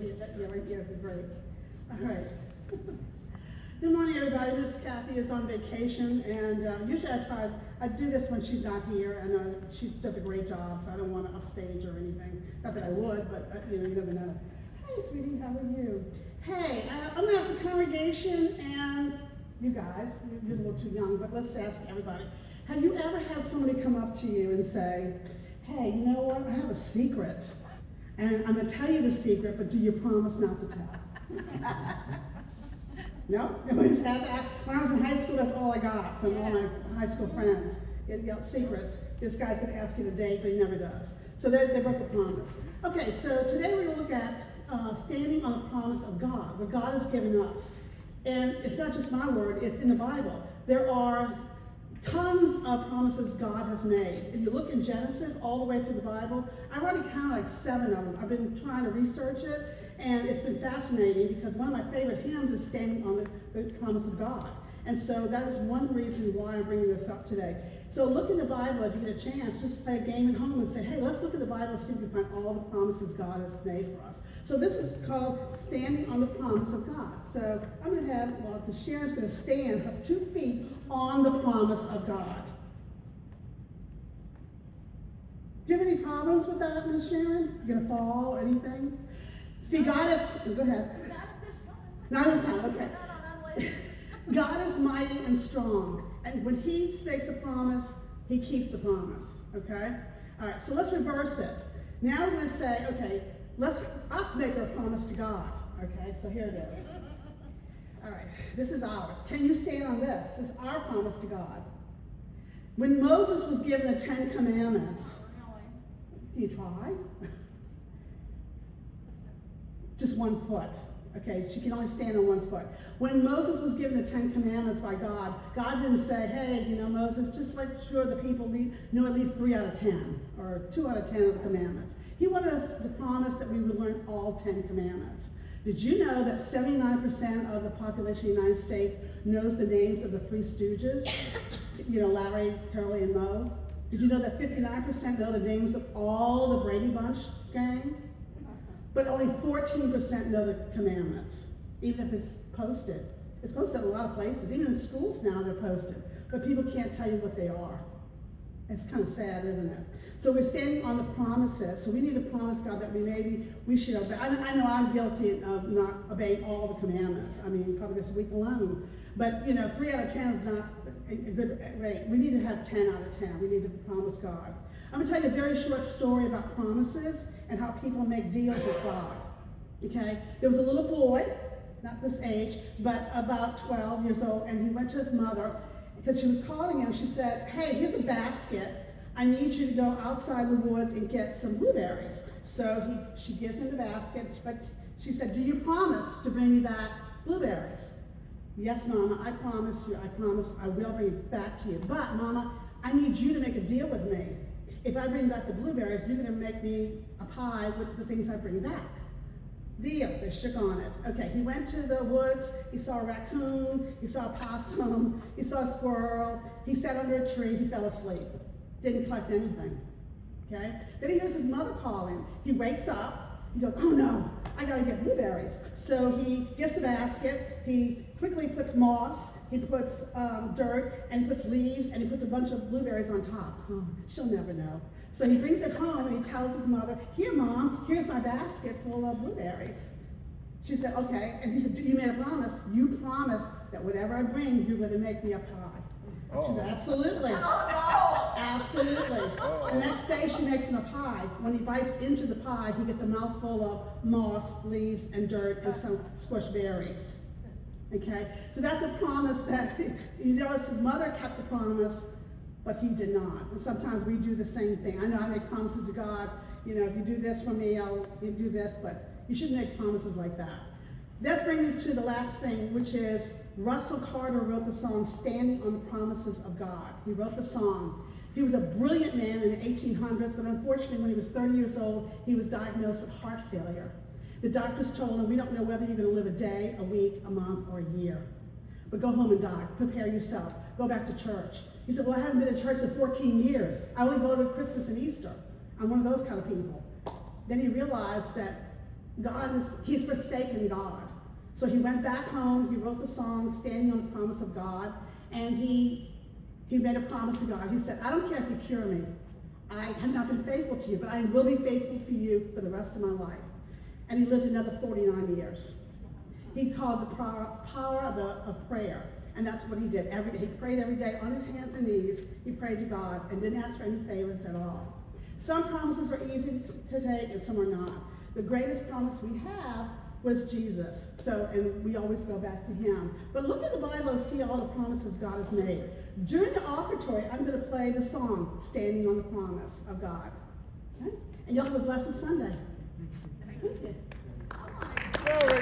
Yeah, right here, great. All right. Good morning, everybody. Miss Kathy is on vacation, and usually I do this when she's not here. I know she does a great job, so I don't want to upstage or anything. Not that I would, but you never know. Hey, sweetie, how are you? Hey, I'm going to ask the congregation and you guys, you're a little too young, but let's ask everybody. Have you ever had somebody come up to you and say, hey, you know what, I have a secret, and I'm going to tell you the secret, but do you promise not to tell? No? Nobody's had that? When I was in high school, that's all I got from all my high school friends. Secrets. This guy's going to ask you to date, but he never does. So they broke a promise. Okay, so today we're going to look at standing on the promise of God, what God has given us. And it's not just my word, it's in the Bible. There are tons of promises God has made. If you look in Genesis all the way through the Bible, I've already counted like 7 of them. I've been trying to research it, and it's been fascinating because one of my favorite hymns is standing on the promise of God. And so that is one reason why I'm bringing this up today. So look in the Bible if you get a chance. Just play a game at home and say, hey, let's look at the Bible and see if we can find all the promises God has made for us. So this is called standing on the promise of God. So I'm going to have, Sharon's going to stand, have 2 feet on the promise of God. Do you have any problems with that, Miss Sharon? You're going to fall or anything? See, God is, go ahead. Not at this time, okay. God is mighty and strong. And when he makes a promise, he keeps the promise, okay? All right, so let's reverse it. Now we're going to say, okay, let's us make a promise to God. Okay, so here it is. All right, this is ours. Can you stand on this? This is our promise to God. When Moses was given the 10 Commandments, can you try? Just 1 foot. Okay, she can only stand on 1 foot. When Moses was given the 10 Commandments by God, God didn't say, hey, Moses, just make sure the people knew at least 3 out of 10, or 2 out of 10 of the commandments. He wanted us to promise that we would learn all 10 commandments. Did you know that 79% of the population of the United States knows the names of the 3 Stooges? Larry, Curly, and Moe. Did you know that 59% know the names of all the Brady Bunch gang? But only 14% know the commandments, even if it's posted. It's posted in a lot of places. Even in schools now they're posted. But people can't tell you what they are. It's kind of sad, isn't it? So we're standing on the promises. So we need to promise God that we should obey. I know I'm guilty of not obeying all the commandments. I mean, probably this week alone. But 3 out of 10 is not a good rate. We need to have 10 out of 10. We need to promise God. I'm going to tell you a very short story about promises and how people make deals with God. Okay? There was a little boy, not this age, but about 12 years old, and he went to his mother because she was calling him. She said, hey, here's a basket. I need you to go outside the woods and get some blueberries. So she gives him the basket, but she said, do you promise to bring me back blueberries? Yes, Mama, I promise you. I promise I will bring it back to you. But, Mama, I need you to make a deal with me. If I bring back the blueberries, you're going to make me a pie with the things I bring back. Deal. They shook on it. Okay, he went to the woods. He saw a raccoon. He saw a possum. He saw a squirrel. He sat under a tree. He fell asleep. Didn't collect anything. Okay? Then he hears his mother calling. He wakes up. He goes, oh no, I got to get blueberries. So he gets the basket. He quickly puts moss. He puts dirt, and he puts leaves, and he puts a bunch of blueberries on top. Oh, she'll never know. So he brings it home, and he tells his mother, here, Mom, here's my basket full of blueberries. She said, okay. And he said, you made a promise. You promised that whatever I bring, you're going to make me a pie. Oh. She said, absolutely. Oh, no. Absolutely. Oh. The next day, she makes him a pie. When he bites into the pie, he gets a mouthful of moss, leaves, and dirt, and some squished berries. Okay, so that's a promise that, you notice his mother kept the promise, but he did not. And sometimes we do the same thing. I know I make promises to God, if you do this for me, I'll do this, but you shouldn't make promises like that. That brings us to the last thing, which is Russell Carter wrote the song, Standing on the Promises of God. He wrote the song. He was a brilliant man in the 1800s, but unfortunately when he was 30 years old, he was diagnosed with heart failure. The doctors told him, we don't know whether you're going to live a day, a week, a month, or a year. But go home and die. Prepare yourself. Go back to church. He said, well, I haven't been to church in 14 years. I only go to Christmas and Easter. I'm one of those kind of people. Then he realized that He's forsaken God. So he went back home, he wrote the song, Standing on the Promise of God, and he made a promise to God. He said, I don't care if you cure me. I have not been faithful to you, but I will be faithful for you for the rest of my life. And he lived another 49 years. He called the power of prayer, and that's what he did every day. He prayed every day on his hands and knees. He prayed to God and didn't ask for any favors at all. Some promises are easy to take and some are not. The greatest promise we have was Jesus. And we always go back to him. But look at the Bible and see all the promises God has made. During the offertory, I'm going to play the song, Standing on the Promise of God. Okay? And y'all have a blessed Sunday. Thank you.